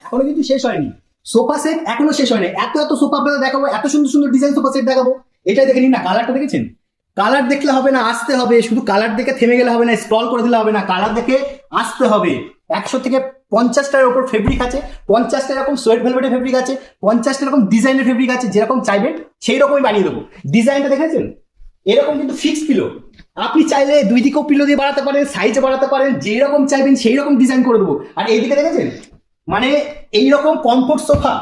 এখনো কিন্তু শেষ হয়নি। সোফা সেট এখনো শেষ হয়নি, এত এত সোফা আপনাদের দেখাবো, এত সুন্দর সুন্দর ডিজাইন সোফা সেট দেখাবো। এটা দেখে নিন না, কালারটা দেখেছেন? কালার দেখলে হবে না, আসতে হবে। শুধু কালার দেখে থেমে গেলে হবে না, স্ক্রল করে দিলে হবে না, কালার দেখে আসতে হবে। 100 থেকে 50টার উপর ফেব্রিক আছে, 50টা এরকম সোয়েট ভেলভেটের ফেব্রিক আছে, 50টা এরকম ডিজাইনের ফেব্রিক আছে। যেরকম চাইবেন সেই রকমই বানিয়ে দেবো। ডিজাইনটা দেখেছেন? এরকম কিন্তু ফিক্স পিলো। আপনি চাইলে দুই দিকেও পিলো দিয়ে বাড়াতে পারেন, সাইজে বাড়াতে পারেন, যেই রকম চাইবেন সেই রকম ডিজাইন করে দেবো। আর এইদিকে দেখেছেন, মানে এইরকম কমফোর্ট সোফা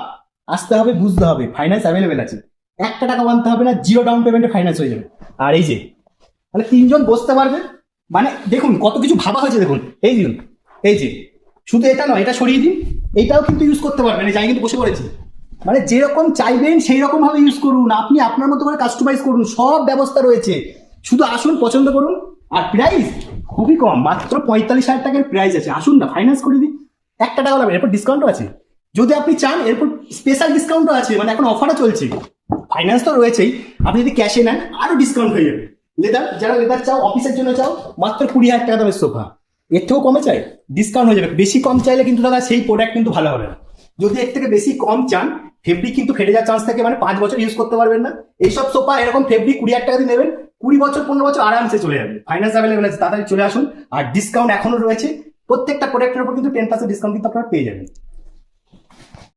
আসতে হবে, বুঝতে হবে ফাইন্যান্স অ্যাভেলেবেল আছে। 1 টাকা আনতে হবে না, 0 ডাউন পেমেন্টে ফাইন্যান্স হয়ে যাবে। আর এই যে মানে 3জন বসতে পারবে, মানে দেখুন কত কিছু ভাবা হয়েছে। দেখুন এই দিন, এই যে শুধু এটা নয়, এটা সরিয়ে দিন, এটাও কিন্তু ইউজ করতে পারবেন। এই যে আমি কিন্তু বসে পড়েছি, মানে যেরকম চাইবেন সেই রকম ভাবে ইউজ করুন, আপনি আপনার মতো করে কাস্টমাইজ করুন, সব ব্যবস্থা রয়েছে। শুধু আসুন, পছন্দ করুন। আর প্রাইস খুবই কম, মাত্র 45,000 টাকার প্রাইস আছে। আসুন না, ফাইন্যান্স করে দিই, 1 টাকা লাগবে, এরপর ডিসকাউন্টও আছে। যদি আপনি চান এরপর স্পেশাল ডিসকাউন্টও আছে, মানে এখন অফারও চলছে। ফাইন্যান্স তো রয়েছেই, আপনি যদি ক্যাশে নেন আরো ডিসকাউন্ট হয়ে যাবে। লেদার, যারা লেদার চাও, অফিসের জন্য চাও, মাত্র 20,000 টাকা দামের সোফা। এর থেকেও কমে চাই, ডিসকাউন্ট হয়ে যাবে। বেশি কম চাইলে কিন্তু দাদা সেই প্রোডাক্ট কিন্তু ভালো হবে না। যদি এর থেকে বেশি কম চান, ফেব্রিক কিন্তু ফেটে যাওয়ার চান্স থাকে, মানে 5 বছর ইউজ করতে পারবেন না। এইসব সোফা এরকম ফেব্রিক 20,000 টাকা দিয়ে নেবেন, 20 বছর 15 বছর আরামসে চলে যাবে। ফাইন্যান্স অ্যাভেলেবেল আছে, তাড়াতাড়ি চলে আসুন। আর ডিসকাউন্ট এখনো রয়েছে, প্রত্যেকটা প্রোডাক্টের উপর কিন্তু 10% ডিসকাউন্ট কিন্তু আপনারা পেয়ে যাবেন।